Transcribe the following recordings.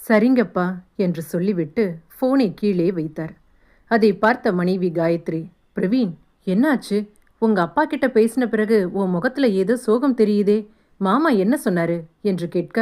சரிங்கப்பா என்று சொல்லிவிட்டு போனை கீழே வைத்தார். அதை பார்த்த மனைவி காயத்ரி, பிரவீன், என்னாச்சு? உங்க அப்பா கிட்ட பேசின பிறகு உன் முகத்துல ஏதோ சோகம் தெரியுதே, மாமா என்ன சொன்னாரு என்று கேட்க,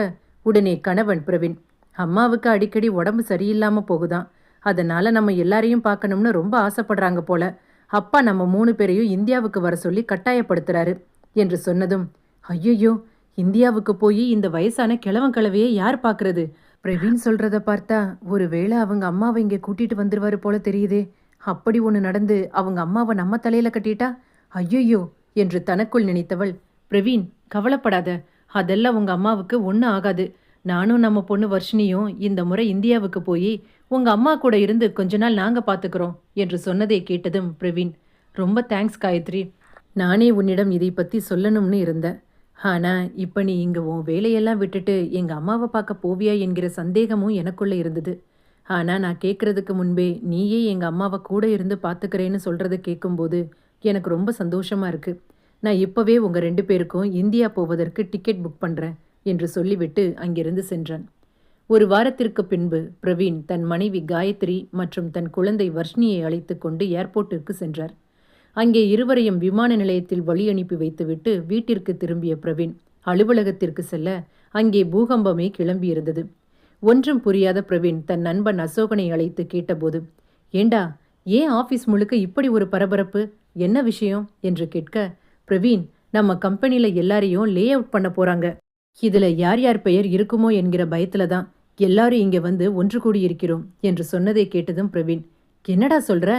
உடனே கணவன் பிரவீன், அம்மாவுக்கு அடிக்கடி உடம்பு சரியில்லாம போகுதான், அதனால நம்ம எல்லாரையும் பார்க்கணும்னு ரொம்ப ஆசைப்படுறாங்க போல. அப்பா நம்ம 3 பேரையும் இந்தியாவுக்கு வர சொல்லி கட்டாயப்படுத்துறாரு என்று சொன்னதும், ஐயோ, இந்தியாவுக்கு போய் இந்த வயசான கிழவன் கிழவையே யார் பார்க்கறது? பிரவீன் சொல்றத பார்த்தா ஒருவேளை அவங்க அம்மாவை இங்கே கூட்டிட்டு வந்துருவாரு போல தெரியுதே. அப்படி ஒன்று நடந்து அவங்க அம்மாவை நம்ம தலையில கட்டிட்டா ஐயோ என்று தனக்குள் நினைத்தவள், பிரவீன் கவலைப்படாத, அதெல்லாம் உங்க அம்மாவுக்கு ஒன்றும் ஆகாது. நானும் நம்ம பொண்ணு வர்ஷினியும் இந்த முறை இந்தியாவுக்கு போய் உங்க அம்மா கூட இருந்து கொஞ்ச நாள் நாங்க பாத்துக்கிறோம் என்று சொன்னதை கேட்டதும் பிரவீன், ரொம்ப தேங்க்ஸ் காயத்ரி, நானே உன்னிடம் இதை பத்தி சொல்லணும்னு இருந்தேன். ஆனா இப்ப நீ இங்க உன் வேலையெல்லாம் விட்டுட்டு எங்க அம்மாவை பார்க்க போவியா என்கிற சந்தேகமும் எனக்குள்ள இருந்தது. ஆனா நான் கேட்கறதுக்கு முன்பே நீயே எங்க அம்மாவை கூட இருந்து பாத்துக்கிறேன்னு சொல்றதை கேட்கும்போது எனக்கு ரொம்ப சந்தோஷமா இருக்கு. நான் இப்பவே உங்க 2 பேருக்கும் இந்தியா போவதற்கு டிக்கெட் புக் பண்றேன் என்று சொல்லிவிட்டு அங்கிருந்து சென்றான். ஒரு வாரத்திற்கு பின்பு பிரவீன் தன் மனைவி காயத்ரி மற்றும் தன் குழந்தை வர்ஷினியை அழைத்து கொண்டு ஏர்போர்ட்டிற்கு சென்றார். அங்கே இருவரையும் விமான நிலையத்தில் வழி அனுப்பி வைத்துவிட்டு வீட்டிற்கு திரும்பிய பிரவீன் அலுவலகத்திற்கு செல்ல அங்கே பூகம்பமே கிளம்பியிருந்தது. ஒன்றும் புரியாத பிரவீன் தன் நண்பன் அசோகனை அழைத்து கேட்டபோது, ஏண்டா, ஏன் ஆபீஸ் முழுக்க இப்படி ஒரு பரபரப்பு, என்ன விஷயம் என்று கேட்க, பிரவீன், நம்ம கம்பெனில எல்லாரையும் லே அவுட் பண்ண போறாங்க. இதுல யார் யார் பெயர் இருக்குமோ என்கிற பயத்துல தான் எல்லாரும் இங்க வந்து ஒன்று கூடி இருக்கிறோம் என்று சொன்னதை கேட்டதும் பிரவீன், என்னடா சொல்ற,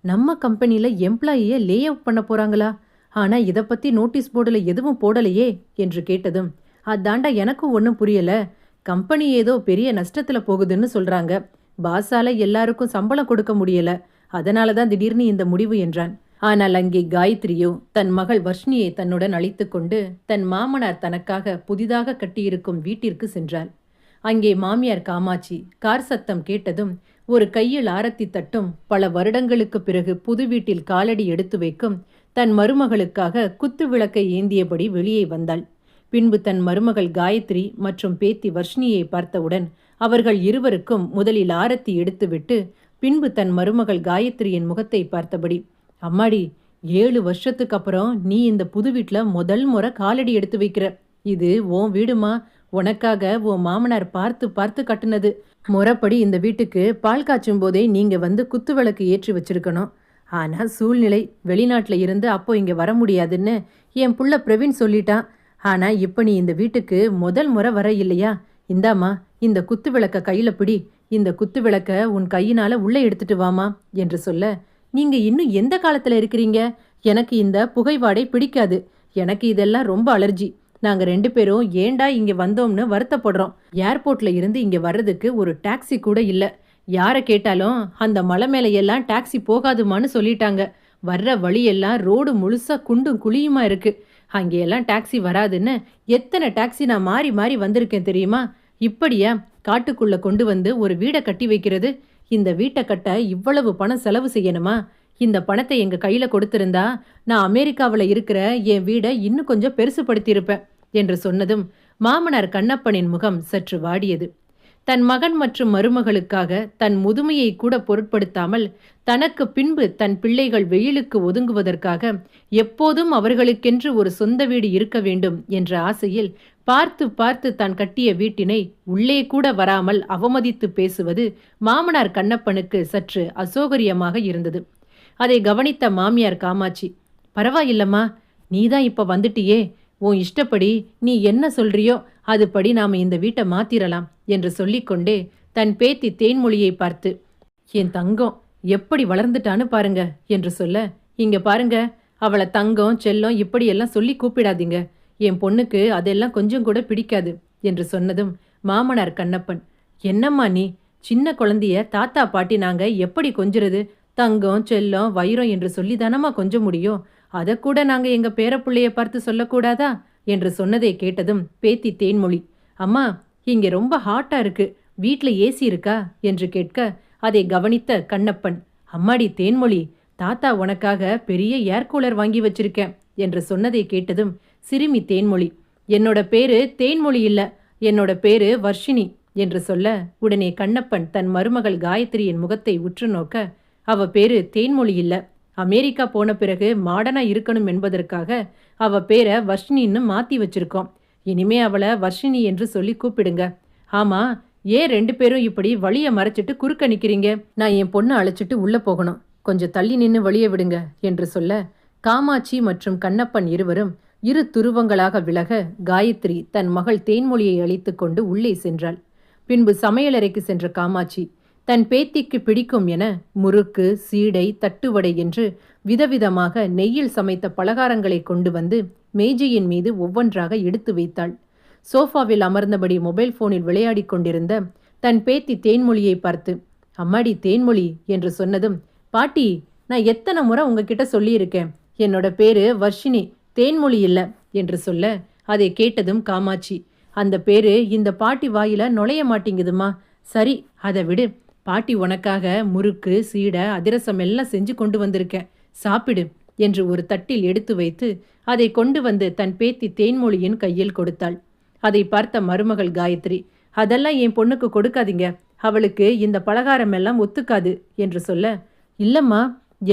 நம்ம கம்பெனில எம்ப்ளாயியை லே அவுட் பண்ண போறாங்களா? ஆனா இதை பத்தி நோட்டீஸ் போர்டுல எதுவும் போடலையே என்று கேட்டதும், அதாண்டா எனக்கும் ஒன்றும் புரியல, கம்பெனி ஏதோ பெரிய நஷ்டத்துல போகுதுன்னு சொல்றாங்க, பாஸால எல்லாருக்கும் சம்பளம் கொடுக்க முடியல, அதனாலதான் திடீர்னு இந்த முடிவு என்றான். ஆனால் அங்கே காயத்ரியோ தன் மகள் வர்ஷினியை தன்னுடன் அழைத்து கொண்டு தன் மாமனார் தனக்காக புதிதாக கட்டியிருக்கும் வீட்டிற்கு சென்றாள். அங்கே மாமியார் காமாட்சி கார் சத்தம் கேட்டதும் ஒரு கையில் ஆரத்தி தட்டும் பல வருடங்களுக்கு பிறகு புது வீட்டில் காலடி எடுத்து வைக்கும் தன் மருமகளுக்காக குத்து விளக்கை ஏந்தியபடி வெளியே வந்தாள். பின்பு தன் மருமகள் காயத்ரி மற்றும் பேத்தி வர்ஷினியை பார்த்தவுடன் அவர்கள் இருவருக்கும் முதலில் ஆரத்தி எடுத்துவிட்டு பின்பு தன் மருமகள் காயத்ரியின் முகத்தை பார்த்தபடி, அம்மாடி, 7 வருஷத்துக்கு அப்புறம் நீ இந்த புது வீட்டில் முதல் முறை காலடி எடுத்து வைக்கிற, இது உன் வீடுமா, உனக்காக உன் மாமனார் பார்த்து பார்த்து கட்டுனது, முறைப்படி இந்த வீட்டுக்கு பால் காய்ச்சும் போதே நீங்க வந்து குத்து விளக்கு ஏற்றி வச்சிருக்கணும். ஆனா சூழ்நிலை, வெளிநாட்டில் இருந்து அப்போ இங்க வர முடியாதுன்னு என் புள்ள பிரவீன் சொல்லிட்டான். ஆனா இப்ப நீ இந்த வீட்டுக்கு முதல் முறை வர இல்லையா, இந்தாமா இந்த குத்து விளக்க கையில பிடி, இந்த குத்து விளக்க உன் கையினால உள்ள எடுத்துட்டு வாமா என்று சொல்ல, நீங்க இன்னும் எந்த காலத்துல இருக்கிறீங்க, எனக்கு இந்த புகைவாடை பிடிக்காது, எனக்கு இதெல்லாம் ரொம்ப அலர்ஜி, நாங்க 2 பேரும் ஏண்டா இங்க வந்தோம்னு வருத்தப்படுறோம், ஏர்போர்ட்ல இருந்து இங்க வர்றதுக்கு ஒரு டாக்ஸி கூட இல்ல, யாரை கேட்டாலும் அந்த மலை மேல எல்லாம் டாக்ஸி போகாதுமான்னு சொல்லிட்டாங்க, வர்ற வழியெல்லாம் ரோடு முழுசா குண்டும் குழியுமா இருக்கு, அங்கேயெல்லாம் டாக்ஸி வராதுன்னு எத்தனை டாக்ஸி நான் மாறி மாறி வந்திருக்கேன் தெரியுமா, இப்படியா காட்டுக்குள்ள கொண்டு வந்து ஒரு வீடை கட்டி வைக்கிறது, இந்த வீட்டை கட்ட இவ்வளவு பணம் செலவு செய்யணுமா, இந்த பணத்தை எங்க கையில கொடுத்திருந்தா நான் அமெரிக்காவில் இருக்கிற என் வீடை இன்னும் கொஞ்சம் பெருசுபடுத்தியிருப்பேன் என்று சொன்னதும் மாமனார் கண்ணப்பனின் முகம் சற்று வாடியது. தன் மகன் மற்றும் மருமகளுக்காக தன் முதுமையை கூட பொருட்படுத்தாமல் தனக்கு பின்பு தன் பிள்ளைகள் வெயிலுக்கு ஒதுங்குவதற்காக எப்போதும் அவர்களுக்கென்று ஒரு சொந்த வீடு இருக்க வேண்டும் என்ற ஆசையில் பார்த்து பார்த்து தான் கட்டிய வீட்டினை உள்ளே கூட வராமல் அவமதித்து பேசுவது மாமனார் கண்ணப்பனுக்கு சற்று அசௌகரியமாக இருந்தது. அதை கவனித்த மாமியார் காமாட்சி, பரவாயில்லம்மா, நீதான் இப்ப வந்துட்டியே, உன் இஷ்டப்படி நீ என்ன சொல்றியோ அதுபடி நாம இந்த வீட்டை மாத்திரலாம் என்று சொல்லிக்கொண்டே தன் பேத்தி தேன்மொழியை பார்த்து, என் தங்கம் எப்படி வளர்ந்துட்டான்னு பாருங்க என்று சொல்ல, இங்க பாருங்க, அவளை தங்கம் செல்லம் இப்படியெல்லாம் சொல்லி கூப்பிடாதீங்க, என் பொண்ணுக்கு அதெல்லாம் கொஞ்சம் கூட பிடிக்காது என்று சொன்னதும் மாமனார் கண்ணப்பன், என்னம்மா நீ, சின்ன குழந்தைய தாத்தா பாட்டி நாங்க எப்படி கொஞ்சுறது, தங்கம் செல்லம் வைரம் என்று சொல்லி தானம்மா கொஞ்சம் முடியும், அதை கூட நாங்க எங்க பேரப்புள்ளைய பார்த்து சொல்லக்கூடாதா என்று சொன்னதை கேட்டதும் பேத்தி தேன்மொழி, அம்மா இங்க ரொம்ப ஹாட்டா இருக்கு, வீட்ல ஏசி இருக்கா என்று கேட்க அதை கவனித்த கண்ணப்பன், அம்மாடி தேன்மொழி, தாத்தா உனக்காக பெரிய ஏர் கூலர் வாங்கி வச்சிருக்கேன் என்று சொன்னதை கேட்டதும் சிறுமி தேன்மொழி, என்னோட பேரு தேன்மொழி இல்ல, என்னோட பேரு வர்ஷினி, என்று சொல்ல உடனே கண்ணப்பன் தன் மருமகள் காயத்ரியின் முகத்தை உற்று நோக்க, அவ பேரு தேன்மொழி இல்ல, அமெரிக்கா போன பிறகு மாடனா இருக்கணும் என்பதற்காக அவ பேரை வர்ஷினின்னு மாத்தி வச்சிருக்கோம். இனிமே அவளை வர்ஷினி என்று சொல்லி கூப்பிடுங்க. ஆமா, ஏன் 2 பேரும் இப்படி வழிய மறைச்சிட்டு குறுக்க நிக்கிறீங்க? நான் என் பொண்ணை அழைச்சிட்டு உள்ள போகணும், கொஞ்சம் தள்ளி நின்னு வழிய விடுங்க என்று சொல்ல காமாட்சி மற்றும் கண்ணப்பன் இருவரும் இரு துருவங்களாக விலக காயத்ரி தன் மகள் தேன்மொழியை அழைத்து கொண்டு உள்ளே சென்றாள். பின்பு சமையலறைக்கு சென்ற காமாட்சி தன் பேத்திக்கு பிடிக்கும் என முறுக்கு, சீடை, தட்டுவடை என்று விதவிதமாக நெய்யில் சமைத்த பலகாரங்களை கொண்டு வந்து மேஜையின் மீது ஒவ்வொன்றாக எடுத்து வைத்தாள். சோஃபாவில் அமர்ந்தபடி மொபைல் போனில் விளையாடிக் கொண்டிருந்த தன் பேத்தி தேன்மொழியை பார்த்து, அம்மாடி தேன்மொழி என்று சொன்னதும், பாட்டி, நான் எத்தனை முறை உங்ககிட்ட சொல்லியிருக்கேன், என்னோட பேரு வர்ஷினி, தேன்மொழி இல்ல என்று சொல்ல அதை கேட்டதும் காமாட்சி, அந்த பேரு இந்த பாட்டி வாயில நுழைய மாட்டேங்குதுமா. சரி, அதை விடு. பாட்டி உனக்காக முறுக்கு, சீடை, அதிரசம் எல்லாம் செஞ்சு கொண்டு வந்திருக்கேன், சாப்பிடு என்று ஒரு தட்டில் எடுத்து வைத்து அதை கொண்டு வந்து தன் பேத்தி தேன்மொழியின் கையில் கொடுத்தாள். அதை பார்த்த மருமகள் காயத்ரி, அதெல்லாம் என் பொண்ணுக்கு கொடுக்காதீங்க, அவளுக்கு இந்த பலகாரம் எல்லாம் ஒத்துக்காது என்று சொல்ல, இல்லம்மா,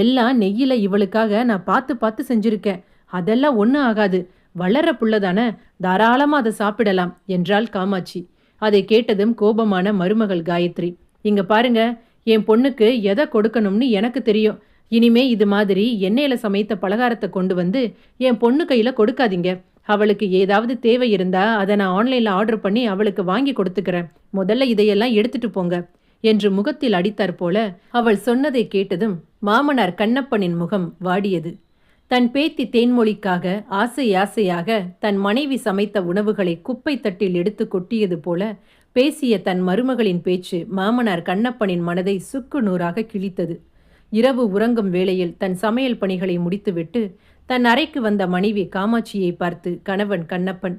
எல்லாம் நெய்யில இவளுக்காக நான் பார்த்து பார்த்து செஞ்சிருக்கேன், அதெல்லாம் ஒன்றும் ஆகாது, வளர புள்ளதானே, தாராளமா அதை சாப்பிடலாம் என்றாள் காமாட்சி. அதை கேட்டதும் கோபமான மருமகள் காயத்ரி, இங்க பாருங்க, என் பொண்ணுக்கு எதை கொடுக்கணும்னு எனக்கு தெரியும், இனிமே இது மாதிரி எண்ணெயில சமைத்த பலகாரத்தை கொண்டு வந்து என் பொண்ணு கையில கொடுக்காதீங்க, அவளுக்கு ஏதாவது தேவை இருந்தா அதை நான் ஆன்லைன்ல ஆர்டர் பண்ணி அவளுக்கு வாங்கி கொடுத்துக்கிறேன், முதல்ல இதையெல்லாம் எடுத்துட்டு போங்க என்று முகத்தில் அடித்தாற் போல அவள் சொன்னதை கேட்டதும் மாமனார் கண்ணப்பனின் முகம் வாடியது. தன் பேத்தி தேன்மொழிக்காக ஆசை ஆசையாக தன் மனைவி சமைத்த உணவுகளை குப்பை தட்டில் எடுத்து கொட்டியது போல பேசிய தன் மருமகளின் பேச்சு மாமனார் கண்ணப்பனின் மனதை சுக்கு நூறாக கிழித்தது. இரவு உறங்கும் வேளையில் தன் சமையல் பணிகளை முடித்துவிட்டு தன் அறைக்கு வந்த மனைவி காமாட்சியை பார்த்து கணவன் கண்ணப்பன்,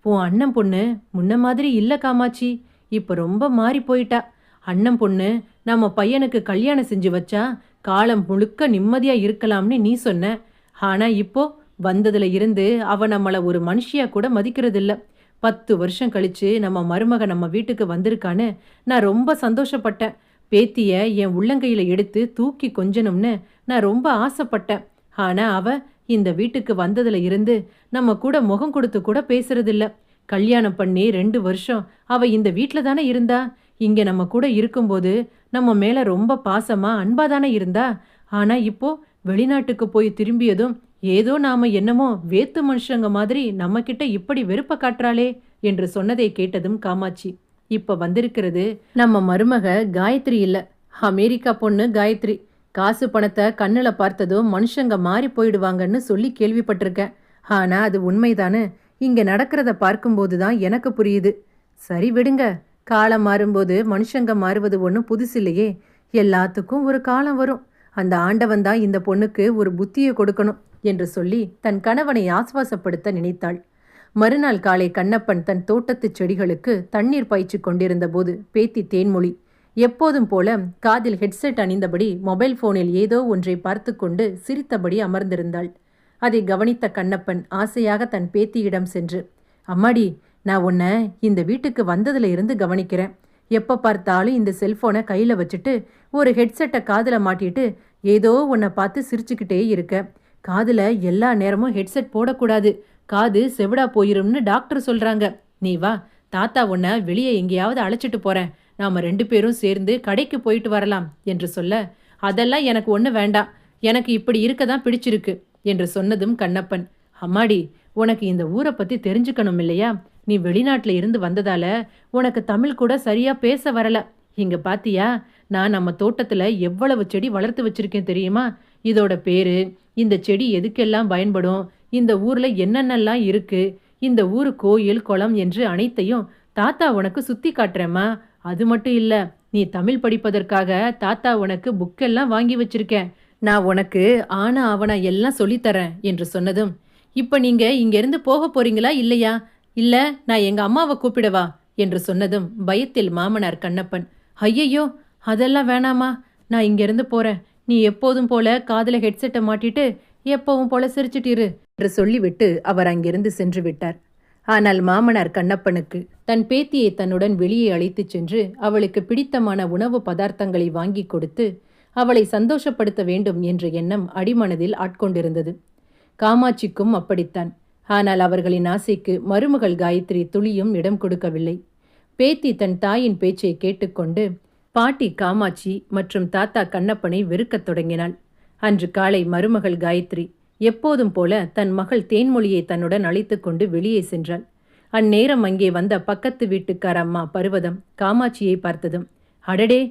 உன் அண்ணன் பொண்ணு முன்ன மாதிரி இல்ல காமாட்சி, இப்ப ரொம்ப மாறி போயிட்டா. அண்ணன் பொண்ணு நம்ம பையனுக்கு கல்யாணம் செஞ்சு வச்சா காலம் முழுக்க நிம்மதியா இருக்கலாம்னு நீ சொன்ன, ஆனா இப்போ வந்ததுல இருந்து அவ நம்மள ஒரு மனுஷியா கூட மதிக்கிறதில்ல. 10 வருஷம் கழிச்சு நம்ம மருமக நம்ம வீட்டுக்கு வந்திருக்கான்னு நான் ரொம்ப சந்தோஷப்பட்டேன். பேத்திய என் உள்ளங்கையில எடுத்து தூக்கி கொஞ்சணும்னு நான் ரொம்ப ஆசைப்பட்டேன். ஆனா அவ இந்த வீட்டுக்கு வந்ததுல இருந்து நம்ம கூட முகம் கொடுத்து கூட பேசுறதில்ல. கல்யாணம் பண்ணி 2 வருஷம் அவ இந்த வீட்டில தானே இருந்தா, இங்க நம்ம கூட இருக்கும்போது நம்ம மேல ரொம்ப பாசமா அன்பா தானே இருந்தா. ஆனா இப்போ வெளிநாட்டுக்கு போய் திரும்பியதும் ஏதோ நாம என்னமோ வேத்து மனுஷங்க மாதிரி நம்ம கிட்ட இப்படி வெறுப்ப காட்டுறாளே என்று சொன்னதை கேட்டதும் காமாட்சி, இப்ப வந்திருக்கிறது நம்ம மருமக காயத்ரி இல்ல, அமெரிக்கா பொண்ணு காயத்ரி. காசு பணத்தை கண்ணுல பார்த்ததும் மனுஷங்க மாறி போயிடுவாங்கன்னு சொல்லி கேள்விப்பட்டிருக்கேன். ஆனா அது உண்மைதானு இங்க நடக்கிறத பார்க்கும்போது தான் எனக்கு புரியுது. சரி விடுங்க, காலம் மாறும்போது மனுஷங்க மாறுவது ஒன்றும் புதுசில்லையே, எல்லாத்துக்கும் ஒரு காலம் வரும், அந்த ஆண்டவன் தான் இந்த பொண்ணுக்கு ஒரு புத்தியை கொடுக்கணும் என்று சொல்லி தன் கணவனை ஆசுவாசப்படுத்த நினைத்தாள். மறுநாள் காலை கண்ணப்பன் தன் தோட்டத்து செடிகளுக்கு தண்ணீர் பாய்ச்சி கொண்டிருந்த போது பேத்தி தேன்மொழி எப்போதும் போல காதில் ஹெட்செட் அணிந்தபடி மொபைல் போனில் ஏதோ ஒன்றை பார்த்து கொண்டு சிரித்தபடி அமர்ந்திருந்தாள். அதை கவனித்த கண்ணப்பன் ஆசையாக தன் பேத்தியிடம் சென்று, அம்மாடி, நான் உன்னை இந்த வீட்டுக்கு வந்ததுல இருந்து கவனிக்கிறேன், எப்போ பார்த்தாலும் இந்த செல்போனை கையில் வச்சுட்டு ஒரு ஹெட்செட்டை காதில் மாட்டிட்டு ஏதோ உன்னை பார்த்து சிரிச்சுக்கிட்டே இருக்க. காதில் எல்லா நேரமும் ஹெட்செட் போடக்கூடாது, காது செவிடா போயிரும்னு டாக்டர் சொல்றாங்க. நீ வா, தாத்தா உன்னை வெளியே எங்கேயாவது அழைச்சிட்டு போறேன், நாம 2 பேரும் சேர்ந்து கடைக்கு போயிட்டு வரலாம் என்று சொல்ல, அதெல்லாம் எனக்கு ஒன்று வேண்டாம், எனக்கு இப்படி இருக்க தான் பிடிச்சிருக்கு என்று சொன்னதும் கண்ணப்பன், அம்மாடி, உனக்கு இந்த ஊரை பத்தி தெரிஞ்சுக்கணும் இல்லையா, நீ வெளிநாட்டுல இருந்து வந்ததால உனக்கு தமிழ் கூட சரியா பேச வரல. இங்க பாத்தியா, நான் நம்ம தோட்டத்துல எவ்வளவு செடி வளர்த்து வச்சிருக்கேன் தெரியுமா, இதோட பேரு, இந்த செடி எதுக்கெல்லாம் பயன்படும், இந்த ஊர்ல என்னென்னலாம் இருக்கு, இந்த ஊரு கோயில் குளம் என்று அனைத்தையும் தாத்தா உனக்கு சுத்தி காட்டுறேம்மா. அது மட்டும் இல்ல, நீ தமிழ் படிப்பதற்காக தாத்தா உனக்கு புக்கெல்லாம் வாங்கி வச்சிருக்கேன், நான் உனக்கு ஆனா அவனா எல்லாம் சொல்லித்தரேன் என்று சொன்னதும், இப்ப நீங்க இங்கிருந்து போக போறீங்களா இல்லையா, இல்ல நான் எங்க அம்மாவை கூப்பிடவா என்று சொன்னதும் பயத்தில் மாமனார் கண்ணப்பன், ஐயையோ அதெல்லாம் வேணாமா, நான் இங்கிருந்து போறேன், நீ எப்போதும் போல காதுல ஹெட்செட்டை மாட்டிட்டு எப்பவும் போல சிரிச்சிட்டிரு என்று சொல்லிவிட்டு அவர் அங்கிருந்து சென்று விட்டார். ஆனால் மாமனார் கண்ணப்பனுக்கு தன் பேத்தியை தன்னுடன் வெளியே அழைத்துச் சென்று அவளுக்கு பிடித்தமான உணவு பதார்த்தங்களை வாங்கி கொடுத்து அவளை சந்தோஷப்படுத்த வேண்டும் என்ற எண்ணம் அடிமனதில் ஆட்கொண்டிருந்தது. காமாட்சிக்கும் அப்படித்தான். ஆனால் அவர்களின் ஆசைக்கு மருமகள் காயத்ரி துளியும் இடம் கொடுக்கவில்லை. பேத்தி தன் தாயின் பேச்சை கேட்டுக்கொண்டு பாட்டி காமாட்சி மற்றும் தாத்தா கண்ணப்பனை வெறுக்கத் தொடங்கினாள். அன்று காலை மருமகள் காயத்ரி எப்போதும் போல தன் மகள் தேன்மொழியை தன்னுடன் அழைத்து கொண்டு வெளியே சென்றாள். அந்நேரம் அங்கே வந்த பக்கத்து வீட்டுக்கார அம்மா பருவதம் காமாட்சியை பார்த்ததும், அடடே,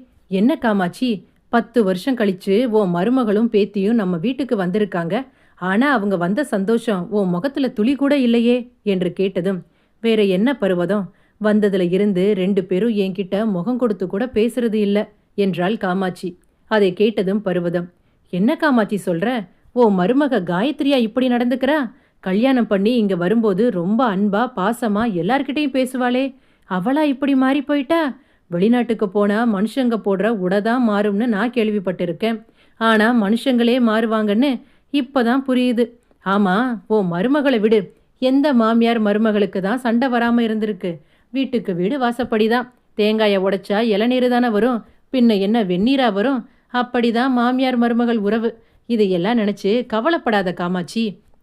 என்ன காமாட்சி, 10 வருஷம் கழிச்சு உன் மருமகளும் பேத்தியும் நம்ம வீட்டுக்கு வந்திருக்காங்க. ஆனா அவங்க வந்த சந்தோஷம் உன் முகத்துல துளி கூட இல்லையே என்று கேட்டதும், வேற என்ன பருவதம், வந்ததுல இருந்து 2 பேரும் என்கிட்ட முகம் கொடுத்து கூட பேசுறது இல்ல என்றாள் காமாட்சி. அதை கேட்டதும் பருவதம், என்ன காமாட்சி சொல்ற, ஓ மருமக காயத்ரியா இப்படி நடந்துக்கிறா? கல்யாணம் பண்ணி இங்க வரும்போது ரொம்ப அன்பா பாசமா எல்லார்கிட்டையும் பேசுவாளே, அவளா இப்படி மாறி போயிட்டா? வெளிநாட்டுக்கு போனா மனுஷங்க போடுற உடைதான் மாறும்னு நான் கேள்விப்பட்டிருக்கேன். ஆனா மனுஷங்களே மாறுவாங்கன்னு இப்பதான் புரியுது. ஆமா, ஓ மருமகளை விடு. எந்த மாமியார் மருமகளுக்கு தான் சண்டை வராம இருந்திருக்கு? வீட்டுக்கு வீடு வாசப்படிதான். தேங்காயை உடைச்சா இளநீர் தானே வரும், பின்ன என்ன வெந்நீரா வரும்? அப்படிதான் மாமியார் மருமகள் உறவு. இதையெல்லாம் நினைச்சு கவலைப்படாத காமாட்சி.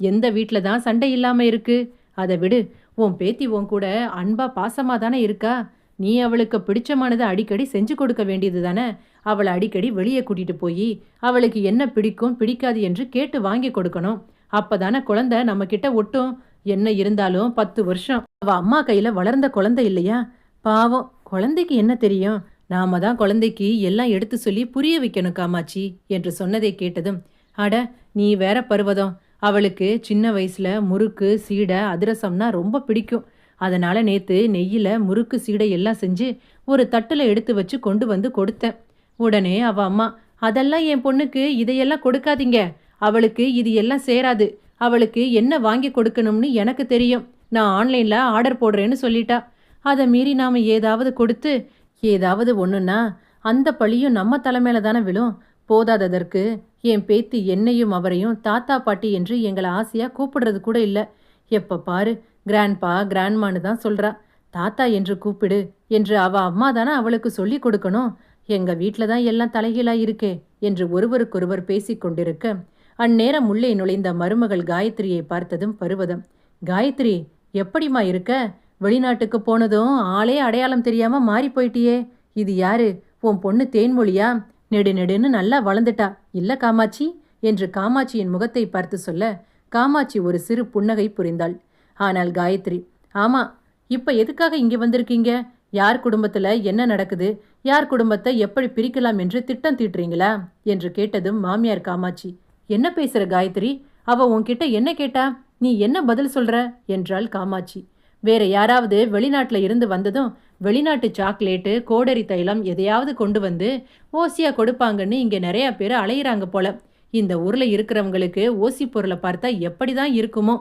எந்த வீட்டில் தான் சண்டை இல்லாம இருக்கு? அதை விடு. உன் பேத்தி உன் கூட அன்பா பாசமா தானே இருக்கா? நீ அவளுக்கு பிடிச்சமானதை அடிக்கடி செஞ்சு கொடுக்க வேண்டியது தானே? அவளை அடிக்கடி வெளியே கூட்டிட்டு போய் அவளுக்கு என்ன பிடிக்கும் பிடிக்காது என்று கேட்டு வாங்கி கொடுக்கணும். அப்பதானே குழந்தை நம்ம கிட்ட ஒட்டும். என்ன இருந்தாலும் 10 வருஷம் அவ அம்மா கையில வளர்ந்த குழந்தை இல்லையா? பாவம், குழந்தைக்கு என்ன தெரியும்? நாம தான் குழந்தைக்கு எல்லாம் எடுத்து சொல்லி புரிய வைக்கணும் காமாட்சி என்று சொன்னதை கேட்டதும், அட நீ வேற பருவதம், அவளுக்கு சின்ன வயசுல முறுக்கு சீடை அதிரசம்னா ரொம்ப பிடிக்கும். அதனால நேத்து நெய்யில முறுக்கு சீடை எல்லாம் செஞ்சு ஒரு தட்டுல எடுத்து வச்சு கொண்டு வந்து கொடுத்தேன். உடனே அவ அம்மா, அதெல்லாம் என் பொண்ணுக்கு இதையெல்லாம் கொடுக்காதீங்க, அவளுக்கு இது எல்லாம் சேராது, அவளுக்கு என்ன வாங்கி கொடுக்கணும்னு எனக்கு தெரியும், நான் ஆன்லைன்ல ஆர்டர் போடுறேன்னு சொல்லிட்டா. அதை மீறி நாம ஏதாவது கொடுத்து ஏதாவது ஒண்ணுன்னா அந்த பழியும் நம்ம தலைமையில தானே விழும். போதாததற்கு என் பேத்தி என்னையும் அவரையும் தாத்தா பாட்டி என்று எங்களை ஆசையா கூப்பிடுறது கூட இல்லை. எப்ப பாரு கிராண்ட்பா கிராண்ட்மான்னு தான் சொல்றா. தாத்தா என்று கூப்பிடு என்று அவ அம்மா தானே அவளுக்கு சொல்லி கொடுக்கணும். எங்க வீட்டில தான் எல்லாம் தலைகீழா இருக்கே என்று ஒருவருக்கொருவர் பேசிக் கொண்டிருக்க அந்நேரம் உள்ளே நுழைந்த மருமகள் காயத்ரியை பார்த்ததும் பருவதம், காயத்ரி எப்படிமா இருக்க? வெளிநாட்டுக்கு போனதும் ஆளே அடையாளம் தெரியாம மாறி போயிட்டியே. இது யாரு? உன் பொண்ணு தேன்மொழியா? நெடு நெடுன்னு நல்லா வளர்ந்துட்டா இல்ல காமாட்சி என்று காமாட்சியின் முகத்தை பார்த்து சொல்ல காமாட்சி ஒரு சிறு புன்னகை புரிந்தாள். ஆனால் காயத்ரி, ஆமா, இப்ப எதுக்காக இங்க வந்திருக்கீங்க? யார் குடும்பத்துல என்ன நடக்குது, யார் குடும்பத்தை எப்படி பிரிக்கலாம் என்று திட்டம் தீட்டுறீங்களா என்று கேட்டதும் மாமியார் காமாட்சி, என்ன பேசுற காயத்ரி? அவ உன்கிட்ட என்ன கேட்டா? நீ என்ன பதில் சொல்ற என்றாள் காமாட்சி. வேற யாராவது வெளிநாட்டுல இருந்து வந்ததும் வெளிநாட்டு சாக்லேட்டு கோடரி தைலம் எதையாவது கொண்டு வந்து ஓசியா கொடுப்பாங்கன்னு இங்க நிறைய பேர் அலையிறாங்க போல. இந்த ஊர்ல இருக்கிறவங்களுக்கு ஓசி பொருளை பார்த்தா எப்படிதான் இருக்குமோ,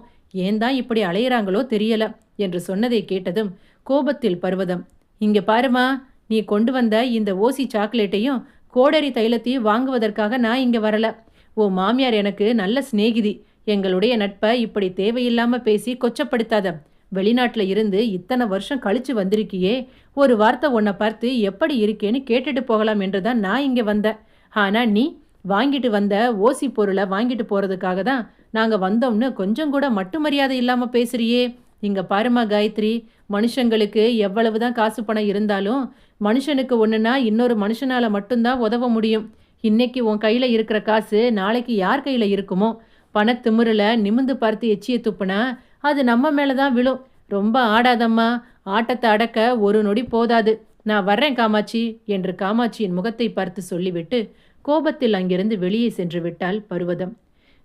ஏன் தான் இப்படி அலையிறாங்களோ தெரியல என்று சொன்னதை கேட்டதும் கோபத்தில் பருவதம், இங்க பாருமா, நீ கொண்டு வந்த இந்த ஓசி சாக்லேட்டையும் கோடரி தைலத்தையும் வாங்குவதற்காக நான் இங்க வரல. ஓ மாமியார் எனக்கு நல்ல சிநேகிதி. எங்களுடைய நட்பை இப்படி தேவையில்லாம பேசி கொச்சப்படுத்தாத. வெளிநாட்டுல இருந்து இத்தனை வருஷம் கழிச்சு வந்திருக்கியே, ஒரு வார்த்தை உன்னை பார்த்து எப்படி இருக்கேன்னு கேட்டுட்டு போகலாம் என்றுதான் நான் இங்க வந்தேன். ஆனா நீ வாங்கிட்டு வந்த ஓசி பொருளை வாங்கிட்டு போறதுக்காக தான் நாங்க வந்தோம்னு கொஞ்சம் கூட மட்டு மரியாதை இல்லாம பேசுறியே. இங்க பாருமா காயத்ரி, மனுஷங்களுக்கு எவ்வளவுதான் காசு பணம் இருந்தாலும் மனுஷனுக்கு ஒண்ணுனா இன்னொரு மனுஷனால மட்டும்தான் உதவ முடியும். இன்னைக்கு உன் கையில இருக்கிற காசு நாளைக்கு யார் கையில இருக்குமோ? பணத்திமிருல நிமிந்து பார்த்து எச்சிய துப்புனா அது நம்ம மேலதான் விழும். ரொம்ப ஆடாதம்மா, ஆட்டத்தை அடக்க ஒரு நொடி போதாது. நான் வர்றேன் காமாட்சி என்று காமாட்சியின் முகத்தை பார்த்து சொல்லிவிட்டு கோபத்தில் அங்கிருந்து வெளியே சென்று விட்டாள் பருவதம்.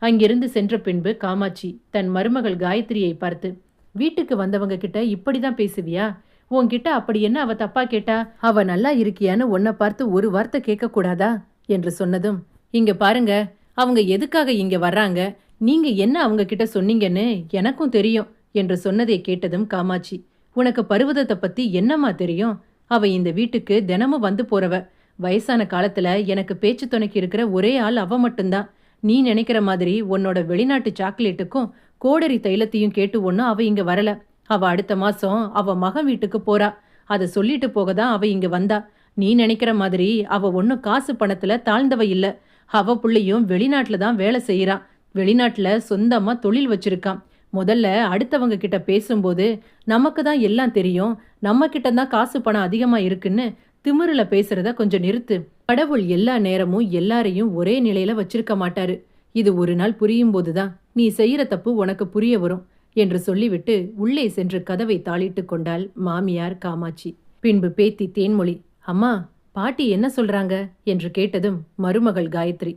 அங்கிருந்து சென்ற பின்பு காமாட்சி தன் மருமகள் காயத்ரியை பார்த்து, வீட்டுக்கு வந்தவங்க கிட்ட இப்படிதான் பேசுவியா? உன்கிட்ட அப்படி என்ன அவ தப்பா கேட்டா? அவ நல்லா இருக்கியான்னு உன்னை பார்த்து ஒரு வார்த்தை கேட்க கூடாதா என்று சொன்னதும், இங்க பாருங்க, அவங்க எதுக்காக இங்க வர்றாங்க, நீங்க என்ன அவங்க கிட்ட சொன்னீங்கன்னு எனக்கும் தெரியும் என்று சொன்னதை கேட்டதும் காமாட்சி, உனக்கு பருவதத்தை பத்தி என்னம்மா தெரியும்? அவ இந்த வீட்டுக்கு தினமும் வந்து போறவ. வயசான காலத்துல எனக்கு பேச்சு துணைக்கு இருக்கிற ஒரே ஆள் அவ மட்டும்தான். நீ நினைக்கிற மாதிரி உன்னோட வெளிநாட்டு சாக்லேட்டுக்கும் கோடரி தைலத்தையும் கேட்டு ஒன்னும் அவ இங்க வரல. அவ அடுத்த மாசம் அவ மகன் வீட்டுக்கு போறா. அதை சொல்லிட்டு போக தான் அவ இங்க வந்தா. நீ நினைக்கிற மாதிரி அவ ஒன்னும் காசு பணத்துல தாழ்ந்தவ இல்ல. அவ புள்ளையும் வெளிநாட்டுல தான் வேலை செய்யறா. வெளிநாட்டுல சொந்தமா தொழில் வச்சிருக்கான். முதல்ல அடுத்தவங்க கிட்ட பேசும்போது நமக்கு தான் எல்லாம் தெரியும், நம்ம கிட்ட தான் காசு பணம் அதிகமா இருக்குன்னு திமிருல பேசுறத கொஞ்சம் நிறுத்து. கடவுள் எல்லா நேரமும் எல்லாரையும் ஒரே நிலையில வச்சிருக்க மாட்டாரு. இது ஒரு நாள் புரியும் போதுதான் நீ செய்யற தப்பு உனக்கு புரிய வரும் என்று சொல்லிவிட்டு உள்ளே சென்று கதவை தாளிட்டு கொண்டாள் மாமியார் காமாட்சி. பின்பு பேத்தி தேன்மொழி, அம்மா பாட்டி என்ன சொல்றாங்க என்று கேட்டதும் மருமகள் Gayathri,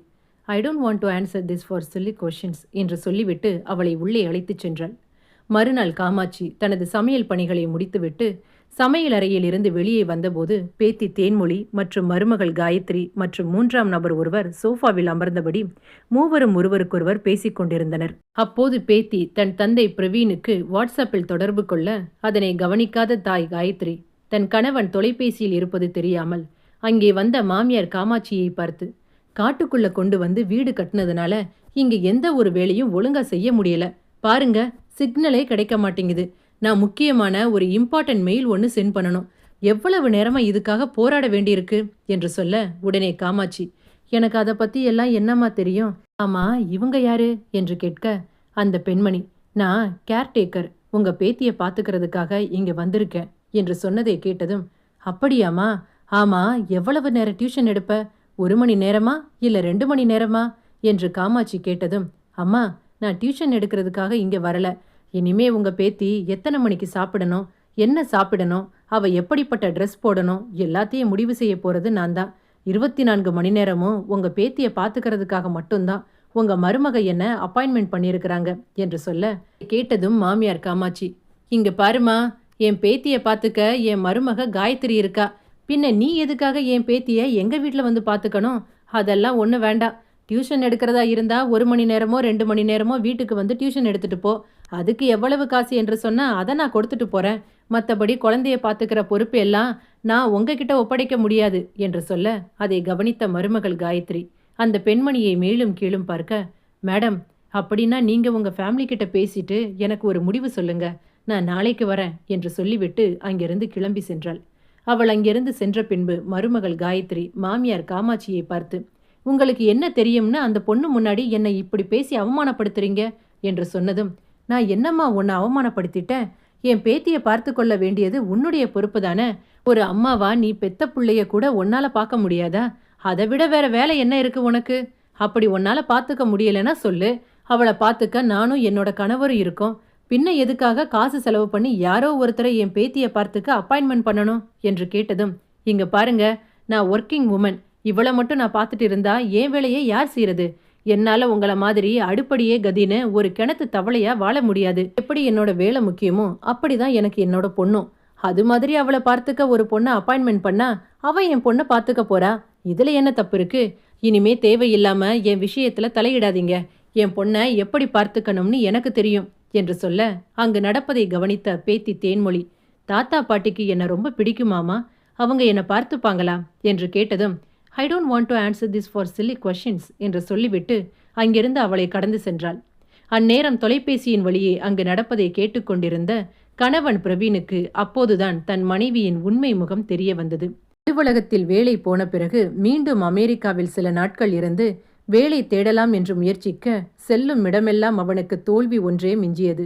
I don't want to answer this for silly questions என்று சொல்லிவிட்டு அவளை உள்ளே அழைத்துச் சென்றாள். மறுநாள் காமாட்சி தனது சமையல் பணிகளை முடித்துவிட்டு சமையல் அறையில் இருந்து வெளியே வந்தபோது பேத்தி தேன்மொழி மற்றும் மருமகள் காயத்ரி மற்றும் மூன்றாம் நபர் ஒருவர் சோஃபாவில் அமர்ந்தபடி மூவரும் ஒருவருக்கொருவர் பேசிக் கொண்டிருந்தனர். அப்போது பேத்தி தன் தந்தை பிரவீனுக்கு வாட்ஸ்அப்பில் தொடர்பு கொள்ள அதனை கவனிக்காத தாய் காயத்ரி தன் கணவன் தொலைபேசியில் இருப்பது தெரியாமல் அங்கே வந்த மாமியார் காமாட்சியை பார்த்து, காட்டுக்குள்ள கொண்டு வந்து வீடு கட்டினதுனால இங்க எந்த ஒரு வேலையும் ஒழுங்கா செய்ய முடியல. பாருங்க, சிக்னலே கிடைக்க மாட்டேங்குது. நான் முக்கியமான ஒரு இம்பார்ட்டன்ட் மெயில் ஒன்று சென்ட் பண்ணணும். எவ்வளவு நேரமா இதுக்காக போராட வேண்டியிருக்கு என்று சொல்ல உடனே காமாட்சி, எனக்கு அதை பத்தி எல்லாம் என்னம்மா தெரியும்? ஆமா, இவங்க யாரு என்று கேட்க அந்த பெண்மணி, நான் கேர்டேக்கர், உங்க பேத்திய பாத்துக்கிறதுக்காக இங்க வந்திருக்கேன் என்று சொன்னதை கேட்டதும், அப்படியாமா? ஆமா, எவ்வளவு நேரம் டியூஷன் எடுப்ப? 1 மணி நேரமா இல்ல 2 மணி நேரமா என்று காமாட்சி கேட்டதும், அம்மா நான் டியூஷன் எடுக்கிறதுக்காக இங்க வரல. இனிமே உங்க பேத்தி எத்தனை மணிக்கு சாப்பிடணும், என்ன சாப்பிடணும், அவ எப்படிப்பட்ட ட்ரெஸ் போடணும் எல்லாத்தையும் முடிவு செய்ய போறது நான் தான். 24 மணி நேரமும் உங்க பேத்திய பாத்துக்கிறதுக்காக மட்டும்தான் உங்க மருமக என்ன அப்பாயின்மெண்ட் பண்ணியிருக்கிறாங்க என்று சொல்ல கேட்டதும் மாமியார் காமாட்சி, இங்க பாருமா, என் பேத்திய பாத்துக்க என் மருமக காயத்ரி இருக்கா. பின்ன நீ எதுக்காக என் பேத்திய எங்க வீட்டில் வந்து பார்த்துக்கணும்? அதெல்லாம் ஒன்றும் வேண்டாம். டியூஷன் எடுக்கிறதா இருந்தா 1 மணி நேரமோ 2 மணி நேரமோ வீட்டுக்கு வந்து டியூஷன் எடுத்துட்டு போ. அதுக்கு எவ்வளவு காசு என்று சொன்னா அதை நான் கொடுத்துட்டு போறேன். மற்றபடி குழந்தைய பார்த்துக்கிற பொறுப்பு எல்லாம் நான் உங்ககிட்ட ஒப்படைக்க முடியாது என்று சொல்ல அதை கவனித்த மருமகள் காயத்ரி அந்த பெண்மணியை மேலும் கீழும் பார்க்க, மேடம், அப்படின்னா நீங்க உங்க ஃபேமிலி கிட்ட பேசிட்டு எனக்கு ஒரு முடிவு சொல்லுங்க. நான் நாளைக்கு வரேன் என்று சொல்லிவிட்டு அங்கிருந்து கிளம்பி சென்றாள். அவள் அங்கிருந்து சென்ற பின்பு மருமகள் காயத்ரி மாமியார் காமாட்சியை பார்த்து, உங்களுக்கு என்ன தெரியும்னு அந்த பொண்ணு முன்னாடி என்னை இப்படி பேசி அவமானப்படுத்துறீங்க என்று சொன்னதும், நான் என்னம்மா உன்னை அவமானப்படுத்திட்டேன்? என் பேத்தியை பார்த்து கொள்ள வேண்டியது உன்னுடைய பொறுப்பு தானே. ஒரு அம்மாவா நீ பெத்த பிள்ளைய கூட உன்னால பார்க்க முடியாதா? அதை விட வேற வேலை என்ன இருக்கு உனக்கு? அப்படி உன்னால பார்த்துக்க முடியலன்னா சொல்லு. அவளை பார்த்துக்க நானும் என்னோட கணவரும் இருக்கோம். பின்ன எதுக்காக காசு செலவு பண்ணி யாரோ ஒருத்தரை என் பேத்தியை பார்த்துக்க அப்பாயின்மெண்ட் பண்ணணும் என்று கேட்டதும், இங்க பாருங்க, நான் ஒர்க்கிங் உமன். இவளை மட்டும் நான் பார்த்துட்டு இருந்தா என் வேலையை யார் செய்யறது? என்னால உங்களை மாதிரி அடுப்படியே கதின்னு ஒரு கிணத்து தவளையா வாழ முடியாது. எப்படி என்னோட வேலை முக்கியமோ அப்படிதான் எனக்கு என்னோட பொண்ணும். அது மாதிரி அவளை பார்த்துக்க ஒரு பொண்ணை அப்பாயின்மெண்ட் பண்ணா அவ என் பொண்ணை பார்த்துக்க போறா. இதுல என்ன தப்பு இருக்கு? இனிமே தேவையில்லாம என் விஷயத்துல தலையிடாதீங்க. என் பொண்ணை எப்படி பார்த்துக்கணும்னு எனக்கு தெரியும் என்று சொல்ல அங்கு நடப்பதை கவனித்த பேத்தி தேன்மொழி, தாத்தா பாட்டிக்கு என்ன ரொம்ப பிடிக்குமாமா? அவங்க என்ன பார்த்துப்பாங்களா என்று கேட்டதும், ஐ don't want to answer this for silly questions என்று சொல்லிவிட்டு அங்கிருந்து அவளை கடந்து சென்றாள். அந்நேரம் தொலைபேசியின் வழியே அங்கு நடப்பதை கேட்டுக்கொண்டிருந்த கணவன் பிரவீனுக்கு அப்போதுதான் தன் மனைவியின் உண்மை முகம் தெரிய வந்தது. அலுவலகத்தில் வேலை போன பிறகு மீண்டும் அமெரிக்காவில் சில நாட்கள் இருந்து வேலை தேடலாம் என்று முயற்சிக்க செல்லும் இடமெல்லாம் அவனுக்கு தோல்வி ஒன்றே மிஞ்சியது.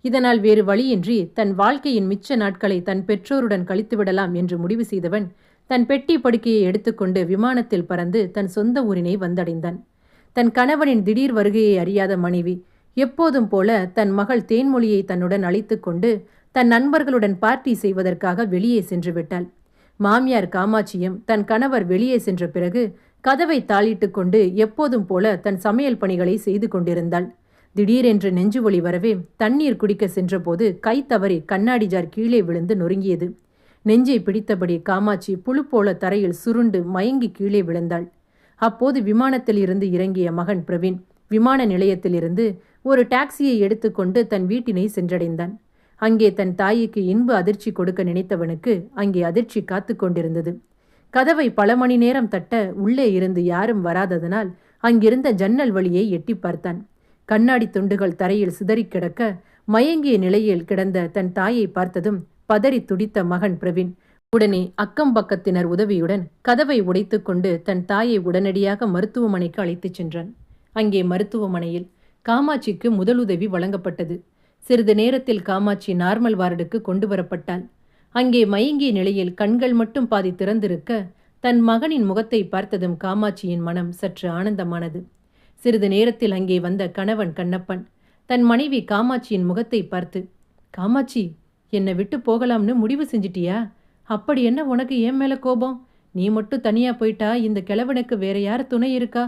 இதனால் வேறு வழியின்றி தன் வாழ்க்கையின் மிச்ச நாட்களை தன் பெற்றோருடன் கழித்துவிடலாம் என்று முடிவு செய்தவன் தன் பெட்டி படுக்கையை எடுத்துக்கொண்டு விமானத்தில் பறந்து தன் சொந்த ஊரினை வந்தடைந்தான். தன் கணவனின் திடீர் வருகையை அறியாத மனைவி எப்போதும் போல தன் மகள் தேன்மொழியை தன்னுடன் அழைத்து கொண்டு தன் நண்பர்களுடன் பார்ட்டி செய்வதற்காக வெளியே சென்று விட்டாள். மாமியார் காமாட்சியும் தன் கணவர் வெளியே சென்ற பிறகு கதவை தாளிட்டு கொண்டு எப்போதும் போல தன் சமையல் பணிகளை செய்து கொண்டிருந்தாள். திடீரென்று நெஞ்சு வலி வரவே தண்ணீர் குடிக்க சென்றபோது கை தவறி கண்ணாடி ஜார் கீழே விழுந்து நொறுங்கியது. நெஞ்சை பிடித்தபடி காமாட்சி புழு போல தரையில் சுருண்டு மயங்கி கீழே விழுந்தாள். அப்போது விமானத்தில் இருந்து இறங்கிய மகன் பிரவீன் விமான நிலையத்திலிருந்து ஒரு டாக்ஸியை எடுத்துக்கொண்டு தன் வீட்டினை சென்றடைந்தான். அங்கே தன் தாய்க்கு இன்ப அதிர்ச்சி கொடுக்க நினைத்தவனுக்கு அங்கே அதிர்ச்சி காத்து கொண்டிருந்தது. கதவை பல மணி நேரம் தட்ட உள்ளே இருந்து யாரும் வராததனால் அங்கிருந்த ஜன்னல் வழியை எட்டி பார்த்தான். கண்ணாடி துண்டுகள் தரையில் சிதறி கிடக்க மயங்கிய நிலையில் கிடந்த தன் தாயை பார்த்ததும் பதறி துடித்த மகன் பிரவீன் உடனே அக்கம் பக்கத்தினர் உதவியுடன் கதவை உடைத்துக்கொண்டு தன் தாயை உடனடியாக மருத்துவமனைக்கு அழைத்துச் சென்றான். அங்கே மருத்துவமனையில் காமாட்சிக்கு முதலுதவி வழங்கப்பட்டது. சிறிது நேரத்தில் காமாட்சி நார்மல் வார்டுக்கு கொண்டு வரப்பட்டாள். அங்கே மயங்கிய நிலையில் கண்கள் மட்டும் பாதி திறந்திருக்க தன் மகனின் முகத்தை பார்த்ததும் காமாட்சியின் மனம் சற்று ஆனந்தமானது. சிறிது நேரத்தில் அங்கே வந்த கணவன் கண்ணப்பன் தன் மனைவி காமாட்சியின் முகத்தை பார்த்து, காமாட்சி, என்னை விட்டு போகலாம்னு முடிவு செஞ்சிட்டியா? அப்படி என்ன உனக்கு ஏன் மேல கோபம்? நீ மட்டும் தனியா போயிட்டா இந்த கிழவனுக்கு வேற யார் துணை இருக்கா?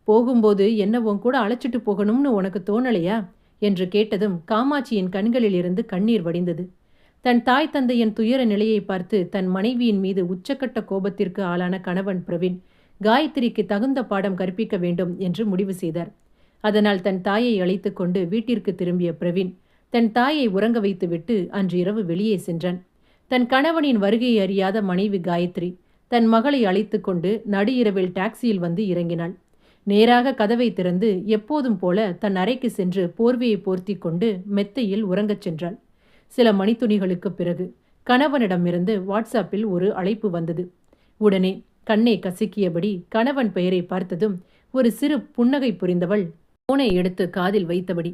போகும்போது என்ன உன் கூட அழைச்சிட்டு போகணும்னு உனக்கு தோணலையா என்று கேட்டதும் காமாட்சியின் கண்களில் இருந்து கண்ணீர் வடிந்தது. தன் தாய் தந்தையின் துயர நிலையை பார்த்து தன் மனைவியின் மீது உச்சக்கட்ட கோபத்திற்கு ஆளான கணவன் பிரவீன் காயத்ரிக்கு தகுந்த பாடம் கற்பிக்க வேண்டும் என்று முடிவு செய்தார். அதனால் தன் தாயை அழைத்து கொண்டு வீட்டிற்கு திரும்பிய பிரவீன் தன் தாயை உறங்க வைத்துவிட்டு அன்று இரவு வெளியே சென்றான். தன் கணவனின் வருகையை அறியாத மனைவி காயத்ரி தன் மகளை அழைத்து கொண்டு நடு இரவில் டாக்ஸியில் வந்து இறங்கினாள். நேராக கதவை திறந்து எப்போதும் போல தன் அறைக்கு சென்று போர்வையை போர்த்தி கொண்டு மெத்தையில் உறங்கச் சென்றாள். சில மணித்துணிகளுக்கு பிறகு கணவனிடமிருந்து வாட்ஸ்அப்பில் ஒரு அழைப்பு வந்தது. உடனே கண்ணை கசக்கியபடி கணவன் பெயரை பார்த்ததும் ஒரு சிறு புன்னகை புரிந்தவள் போனை எடுத்து காதில் வைத்தபடி,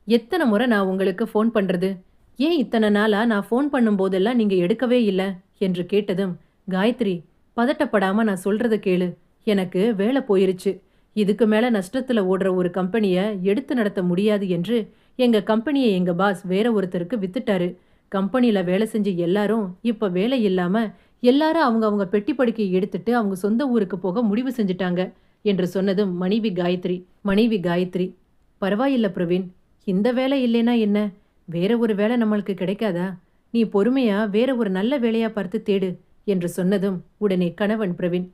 எத்தனை முறை நான் உங்களுக்கு ஃபோன் பண்றது? ஏன் இத்தனை நாளா நான் ஃபோன் பண்ணும்போதெல்லாம் நீங்க எடுக்கவே இல்லை என்று கேட்டதும், காயத்ரி, பதட்டப்படாம நான் சொல்றத கேளு. எனக்கு வேலை போயிருச்சு. இதுக்கு மேல நஷ்டத்துல ஓடுற ஒரு கம்பெனியை எடுத்து நடத்த முடியாது என்று எங்க கம்பெனியை எங்க பாஸ் வேற ஒருத்தருக்கு வித்துட்டாரு. கம்பெனியில வேலை செஞ்ச எல்லாரும் இப்ப வேலை இல்லாம எல்லாரும் அவங்க பெட்டி படுக்கையை எடுத்துட்டு அவங்க சொந்த ஊருக்கு போக முடிவு செஞ்சுட்டாங்க என்று சொன்னதும் மனைவி காயத்ரி, பரவாயில்ல பிரவீன், இந்த வேலை இல்லைனா என்ன, வேற ஒரு வேலை நம்மளுக்கு கிடைக்காதா? நீ பொறுமையா வேற ஒரு நல்ல வேலையா பார்த்து தேடு என்று சொன்னதும் உடனே கணவன் பிரவீன்,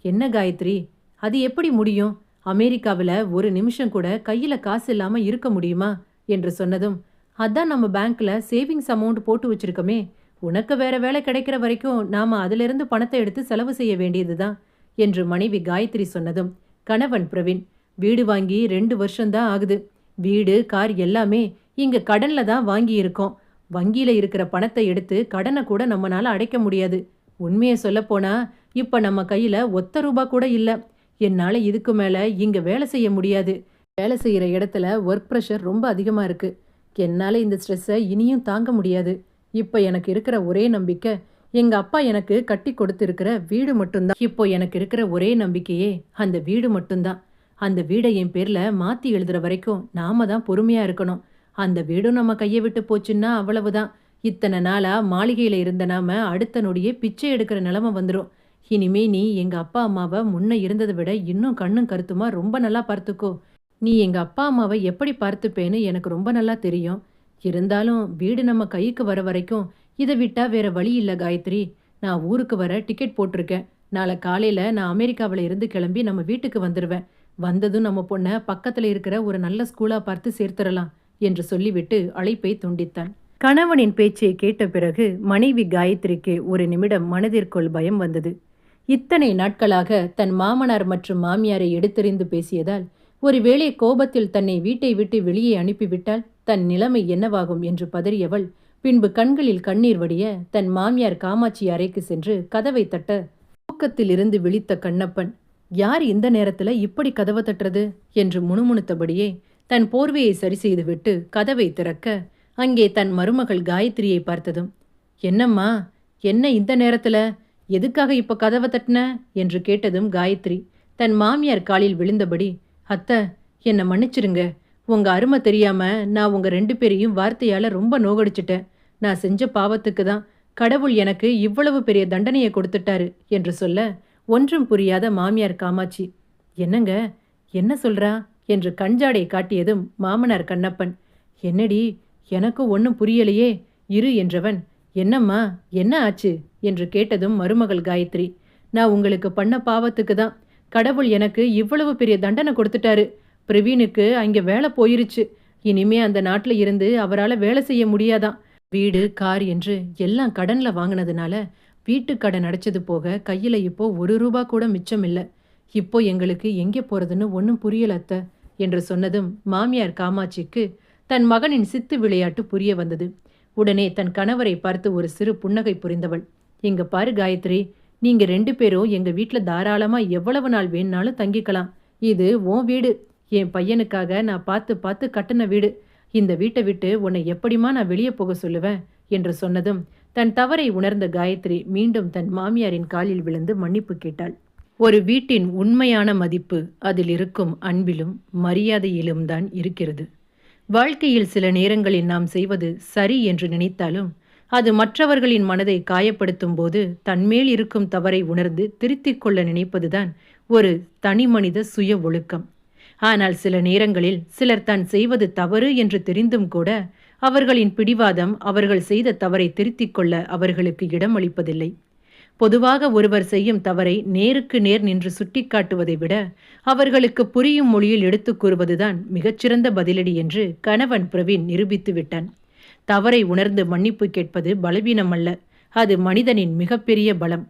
என்ன காயத்ரி, அது எப்படி முடியும்? அமெரிக்காவில் ஒரு நிமிஷம் கூட கையில காசு இல்லாம இருக்க முடியுமா என்று சொன்னதும், அதான் நம்ம பேங்க்ல சேவிங்ஸ் அமௌண்ட் போட்டு வச்சிருக்கோமே, உனக்கு வேற வேலை கிடைக்கிற வரைக்கும் நாம அதிலிருந்து பணத்தை எடுத்து செலவு செய்ய வேண்டியதுதான் என்று மனைவி காயத்ரி சொன்னதும் கணவன் பிரவீன், வீடு வாங்கி 2 வருஷம்தான் ஆகுது. வீடு கார் எல்லாமே இங்க கடன்ல தான் வாங்கி இருக்கோம். வங்கியில இருக்கிற பணத்தை எடுத்து கடனை கூட நம்மளால அடைக்க முடியாது. உண்மையை சொல்ல போனா இப்ப நம்ம கையில ஒத்த ரூபா கூட இல்ல. என்னால இதுக்கு மேல இங்க வேலை செய்ய முடியாது. வேலை செய்யற இடத்துல ஒர்க் ப்ரெஷர் ரொம்ப அதிகமா இருக்கு. என்னால இந்த ஸ்ட்ரெஸ்ஸை இனியும் தாங்க முடியாது. இப்ப எனக்கு இருக்கிற ஒரே நம்பிக்கை எங்க அப்பா எனக்கு கட்டி கொடுத்திருக்கிற வீடு மட்டும்தான். இப்போ எனக்கு இருக்கிற ஒரே நம்பிக்கையே அந்த வீடு மட்டும்தான். அந்த வீடை என் பேர்ல மாத்தி எழுதுற வரைக்கும் நாம தான் பொறுமையா இருக்கணும். அந்த வீடும் நம்ம கையை விட்டு போச்சுன்னா அவ்வளவுதான். இத்தனை நாளா மாளிகையில இருந்த நாம அடுத்த நொடியே பிச்சை எடுக்கிற நிலைமை வந்துடும். இனிமே நீ எங்க அப்பா அம்மாவை முன்ன இருந்ததை விட இன்னும் கண்ணும் கருத்துமா ரொம்ப நல்லா பார்த்துக்கோ. நீ எங்க அப்பா அம்மாவை எப்படி பார்த்துப்பேன்னு எனக்கு ரொம்ப நல்லா தெரியும். இருந்தாலும் வீடு நம்ம கைக்கு வர வரைக்கும் இதை விட்டா வேற வழி இல்லை காயத்ரி. நான் ஊருக்கு வர டிக்கெட் போட்டிருக்கேன். நாளை காலையில நான் அமெரிக்காவில் இருந்து கிளம்பி நம்ம வீட்டுக்கு வந்துடுவேன். வந்ததும் நம்ம பொண்ணை பக்கத்துல இருக்கிற ஒரு நல்ல ஸ்கூலா பார்த்து சேர்த்துடலாம் என்று சொல்லிவிட்டு அழைப்பை துண்டித்தான். கணவனின் பேச்சை கேட்ட பிறகு மனைவி காயத்ரிக்கு ஒரு நிமிடம் மனதிற்குள் பயம் வந்தது. இத்தனை நாட்களாக தன் மாமனார் மற்றும் மாமியாரை எடுத்தெறிந்து பேசியதால் ஒருவேளை கோபத்தில் தன்னை வீட்டை விட்டு வெளியே அனுப்பிவிட்டால் தன் நிலைமை என்னவாகும் என்று பதறியவள் பின்பு கண்களில் கண்ணீர் வடிய தன் மாமியார் காமாட்சி அறைக்கு சென்று கதவை தட்ட தூக்கத்தில் இருந்து விழித்த கண்ணப்பன், யார் இந்த நேரத்துல இப்படி கதவை தட்டுறது என்று முணுமுணுத்தபடியே தன் போர்வையை சரி செய்துவிட்டு கதவை திறக்க அங்கே தன் மருமகள் காயத்ரியை பார்த்ததும், என்னம்மா, என்ன இந்த நேரத்துல, எதுக்காக இப்ப கதவை தட்டின என்று கேட்டதும் காயத்ரி தன் மாமியார் காலில் விழுந்தபடி, அத்தை, என்னை மன்னிச்சிருங்க. உங்க அருமை தெரியாம நான் உங்க 2 பேரையும் வார்த்தையால ரொம்ப நோகடிச்சிட்டேன். நான் செஞ்ச பாவத்துக்கு தான் கடவுள் எனக்கு இவ்வளவு பெரிய தண்டனையை கொடுத்துட்டாரு என்று சொல்ல ஒன்றும் புரியாத மாமியார் காமாட்சி, என்னங்க, என்ன சொல்றா என்று கஞ்சாடை காட்டியதும் மாமனார் கண்ணப்பன், என்னடி, எனக்கும் ஒன்றும் புரியலையே, இரு என்றவன், என்னம்மா, என்ன ஆச்சு என்று கேட்டதும் மருமகள் காயத்ரி, நான் உங்களுக்கு பண்ண பாவத்துக்கு தான் கடவுள் எனக்கு இவ்வளவு பெரிய தண்டனை கொடுத்துட்டாரு. பிரவீனுக்கு அங்கே வேலை போயிருச்சு. இனிமே அந்த நாட்டில் இருந்து அவரால் வேலை செய்ய முடியாதான். வீடு கார் என்று எல்லாம் கடன்ல வாங்கினதுனால வீட்டு கடன் அடைச்சது போக கையில் இப்போ 1 ரூபா கூட மிச்சம் இல்லை. இப்போ எங்களுக்கு எங்கே போறதுன்னு ஒன்றும் புரியல அத்தை என்று சொன்னதும் மாமியார் காமாட்சிக்கு தன் மகனின் சித்து விளையாட்டு புரிய வந்தது. உடனே தன் கணவரை பார்த்து ஒரு சிறு புன்னகை புரிந்தவள், "இங்க பாரு காயத்ரி, நீங்க 2 பேரும் எங்க வீட்டில் தாராளமா எவ்வளவு நாள் வேணுனாலும் தங்கிக்கலாம். இது உன் வீடு. என் பையனுக்காக நான் பார்த்து பார்த்து கட்டின வீடு. இந்த வீட்டை விட்டு உன்னை எப்படிமா நான் வெளியே போக சொல்லுவேன்?" என்று சொன்னதும் தன் தவறை உணர்ந்த காயத்ரி மீண்டும் தன் மாமியாரின் காலில் விழுந்து மன்னிப்பு கேட்டாள். ஒரு வீட்டின் உண்மையான மதிப்பு அதில் இருக்கும் அன்பிலும் மரியாதையிலும் தான் இருக்கிறது. வாழ்க்கையில் சில நேரங்களில் நாம் செய்வது சரி என்று நினைத்தாலும் அது மற்றவர்களின் மனதை காயப்படுத்தும் போது தன்மேல் இருக்கும் தவறை உணர்ந்து திருத்திக் கொள்ள நினைப்பதுதான் ஒரு தனிமனித சுய ஒழுக்கம். ஆனால் சில நேரங்களில் சிலர் தான் செய்வது தவறு என்று தெரிந்தும் கூட அவர்களின் பிடிவாதம் அவர்கள் செய்த தவறை திருத்திக் கொள்ள அவர்களுக்கு இடமளிப்பதில்லை. பொதுவாக ஒருவர் செய்யும் தவறை நேருக்கு நேர் நின்று சுட்டிக்காட்டுவதை விட அவர்களுக்கு புரியும் மொழியில் எடுத்துக் கூறுவதுதான் மிகச்சிறந்த பதிலடி என்று கணவன் பிரவீன் நிரூபித்து விட்டான். தவறை உணர்ந்து மன்னிப்பு கேட்பது பலவீனம் அல்ல, அது மனிதனின் மிகப்பெரிய பலம்.